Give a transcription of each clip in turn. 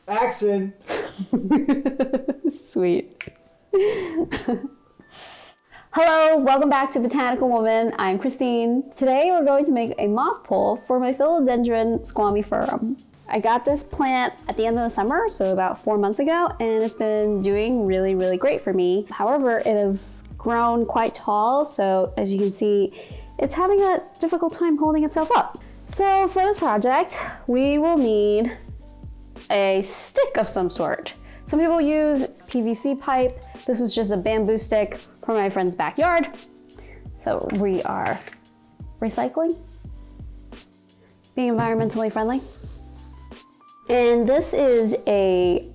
Action! Sweet. Hello, welcome back to Botanical Woman. I'm Christine. Today we're going to make a moss pole for my Philodendron Squamiferum. I got this plant at the end of the summer, so about 4 months ago, and it's been doing really great for me. However, it has grown quite tall, so as you can see, it's having a difficult time holding itself up. So for this project, we will need a stick of some sort. Some people use PVC pipe. This is just a bamboo stick from my friend's backyard. So we are recycling, being environmentally friendly. And this is a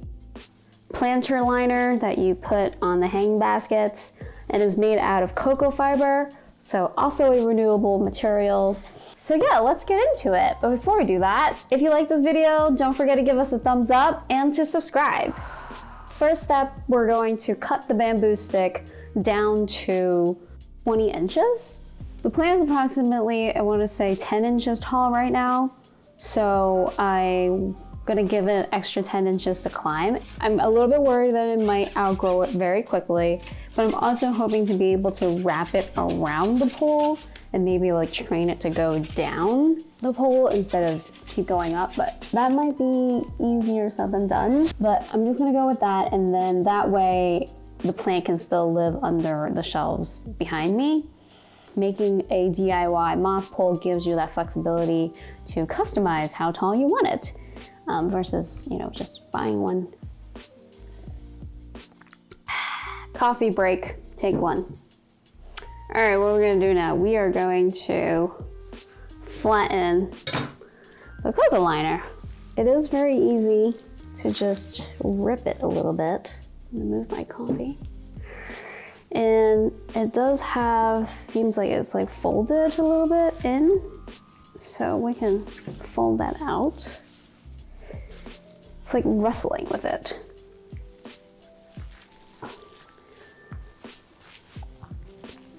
planter liner that you put on the hang baskets and is made out of cocoa fiber, so also a renewable material. So yeah, let's get into it. But before we do that, if you like this video, don't forget to give us a thumbs up and to subscribe. First step, we're going to cut the bamboo stick down to 20 inches. The plant is approximately, I want to say 10 inches tall right now. So I'm gonna give it an extra 10 inches to climb. I'm a little bit worried that it might outgrow it very quickly, but I'm also hoping to be able to wrap it around the pole and maybe like train it to go down the pole instead of keep going up, but that might be easier said than done. But I'm just gonna go with that, and then that way the plant can still live under the shelves behind me. Making a DIY moss pole gives you that flexibility to customize how tall you want it, versus, you know, just buying one. Coffee break, take one. All right, what we're gonna do now, we are going to flatten the cocoa liner. It is very easy to just rip it a little bit. I'm gonna move my coffee. And it does have, seems like it's like folded a little bit in, so we can fold that out. It's like wrestling with it.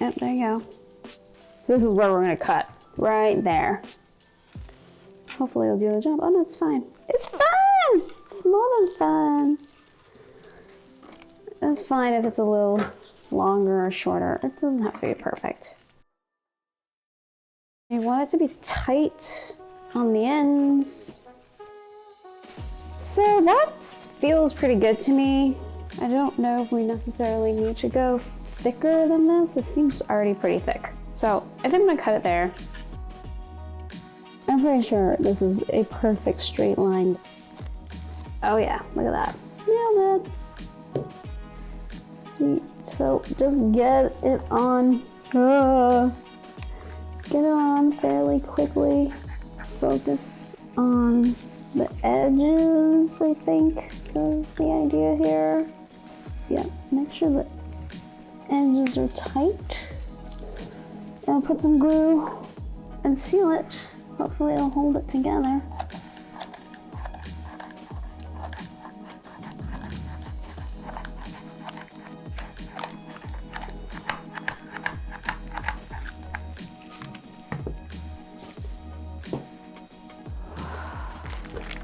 Yep, there you go. This is where we're gonna cut, right there. Hopefully it'll do the job. Oh no, it's fine. It's fun! It's more than fun. It's fine if it's a little longer or shorter. It doesn't have to be perfect. You want it to be tight on the ends. So that feels pretty good to me. I don't know if we necessarily need to go thicker than this. It seems already pretty thick. So I think I'm gonna cut it there. I'm pretty sure this is a perfect straight line. Oh yeah, look at that. Nailed it. Sweet. So just get it on. Get it on fairly quickly. Focus on the edges, I think, is the idea here. Yeah, make sure the edges are tight. And I'll put some glue and seal it. Hopefully it'll hold it together.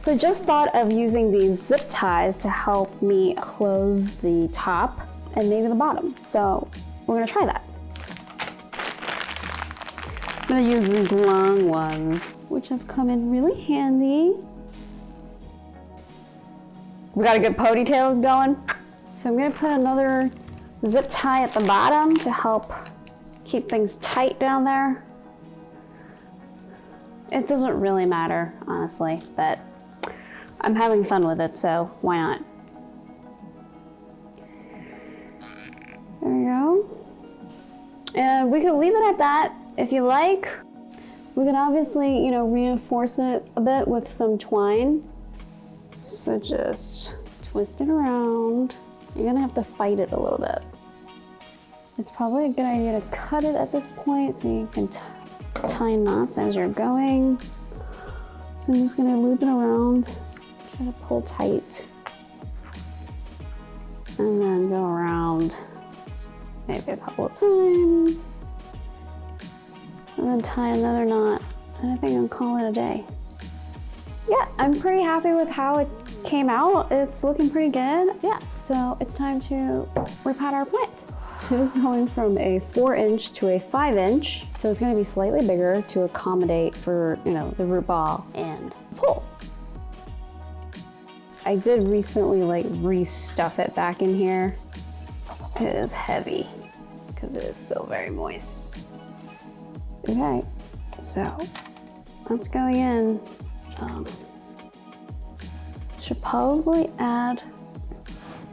So I just thought of using these zip ties to help me close the top and maybe the bottom. So we're gonna try that. I'm gonna use these long ones, which have come in really handy. We got a good ponytail going. So I'm gonna put another zip tie at the bottom to help keep things tight down there. It doesn't really matter, honestly, but I'm having fun with it, so why not? There we go. And we can leave it at that if you like. We can obviously, you know, reinforce it a bit with some twine. So just twist it around. You're gonna have to fight it a little bit. It's probably a good idea to cut it at this point so you can tie knots as you're going. So I'm just gonna loop it around. Try to pull tight and then go around maybe a couple of times and then tie another knot, and I think I'll call it a day. Yeah, I'm pretty happy with how it came out. It's looking pretty good. Yeah, so it's time to repot our plant. It is going from a 4-inch to a 5-inch, so it's going to be slightly bigger to accommodate for, you know, the root ball and pole. I did recently like restuff it back in here. It is heavy because it is so very moist. Okay, so that's going in. Should probably add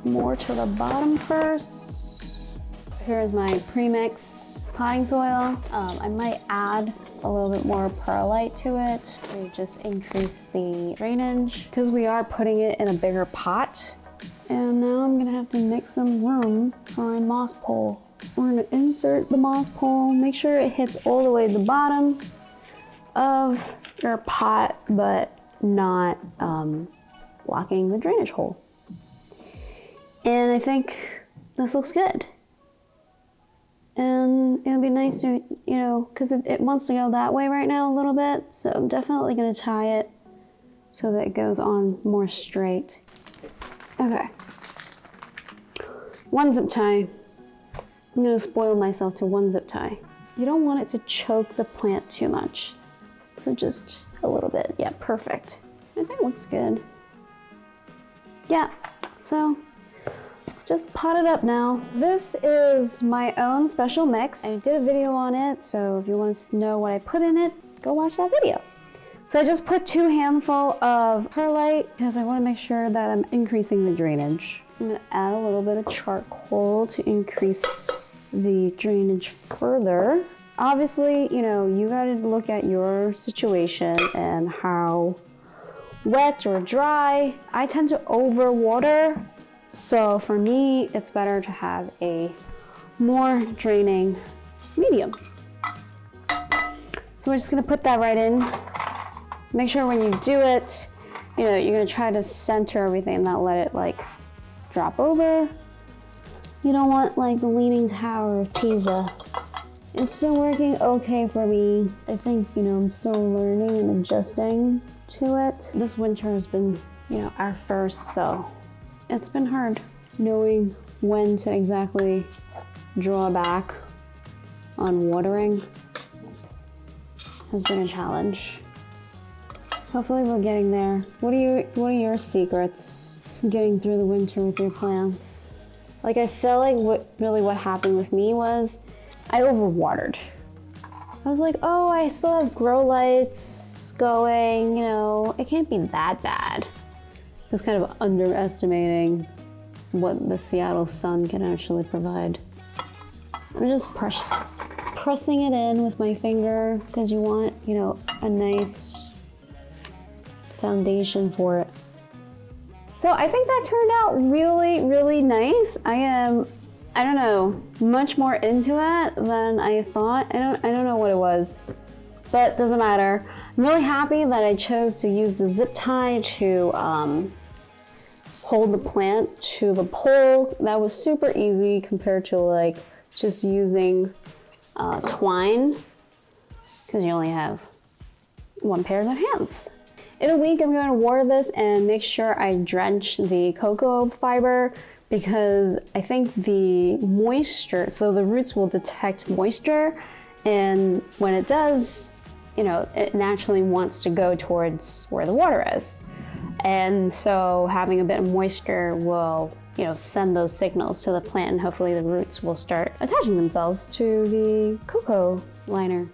more to the bottom first. Here's my premix potting soil. I might add a little bit more perlite to it to just increase the drainage because we are putting it in a bigger pot. And now I'm gonna have to make some room for my moss pole. We're gonna insert the moss pole, make sure it hits all the way to the bottom of your pot, but not blocking the drainage hole. And I think this looks good. And it'll be nice to, you know, because it wants to go that way right now a little bit. So I'm definitely gonna tie it so that it goes on more straight. Okay. 1 zip tie. I'm gonna spoil myself to 1 zip tie. You don't want it to choke the plant too much. So just a little bit. Yeah, perfect. I think it looks good. Yeah, so just pot it up now. This is my own special mix. I did a video on it, so if you want to know what I put in it, go watch that video. So I just put 2 handfuls of perlite because I want to make sure that I'm increasing the drainage. I'm going to add a little bit of charcoal to increase the drainage further. Obviously, you know, you got to look at your situation and how wet or dry. I tend to overwater. So for me, it's better to have a more draining medium. So we're just gonna put that right in. Make sure when you do it, you know, you're gonna try to center everything and not let it like drop over. You don't want like the Leaning Tower of Pisa. It's been working okay for me. I think, you know, I'm still learning and adjusting to it. This winter has been, you know, our first, so it's been hard knowing when to exactly draw back on watering. Has been a challenge. Hopefully we're getting there. What are your secrets getting through the winter with your plants? Like, I feel like what happened with me was I overwatered. I was like, oh, I still have grow lights going, you know, it can't be that bad. Just kind of underestimating what the Seattle sun can actually provide. I'm just pressing it in with my finger because you want, you know, a nice foundation for it. So I think that turned out really, really nice. I don't know, much more into it than I thought. I don't know what it was, but doesn't matter. I'm really happy that I chose to use the zip tie to hold the plant to the pole. That was super easy compared to like just using twine because you only have 1 pair of hands. In a week, I'm going to water this and make sure I drench the cocoa fiber because I think the moisture, so the roots will detect moisture, and when it does, you know, it naturally wants to go towards where the water is. And so having a bit of moisture will, you know, send those signals to the plant, and hopefully the roots will start attaching themselves to the cocoa liner.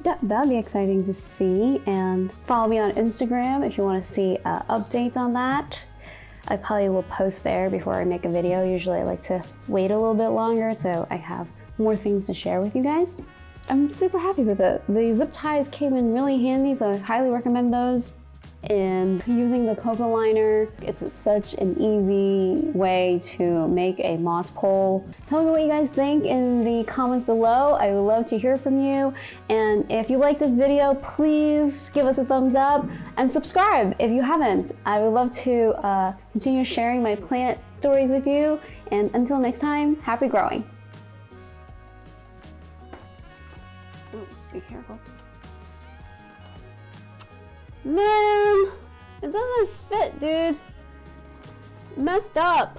That'd be exciting to see, and follow me on Instagram if you want to see updates on that. I probably will post there before I make a video. Usually I like to wait a little bit longer so I have more things to share with you guys. I'm super happy with it. The zip ties came in really handy, so I highly recommend those. And using the cocoa liner, it's such an easy way to make a moss pole. Tell me what you guys think in the comments below. I would love to hear from you. And if you like this video, please give us a thumbs up and subscribe if you haven't. I would love to continue sharing my plant stories with you. And until next time, happy growing. Ooh, be careful. Man, it doesn't fit, dude. messed up.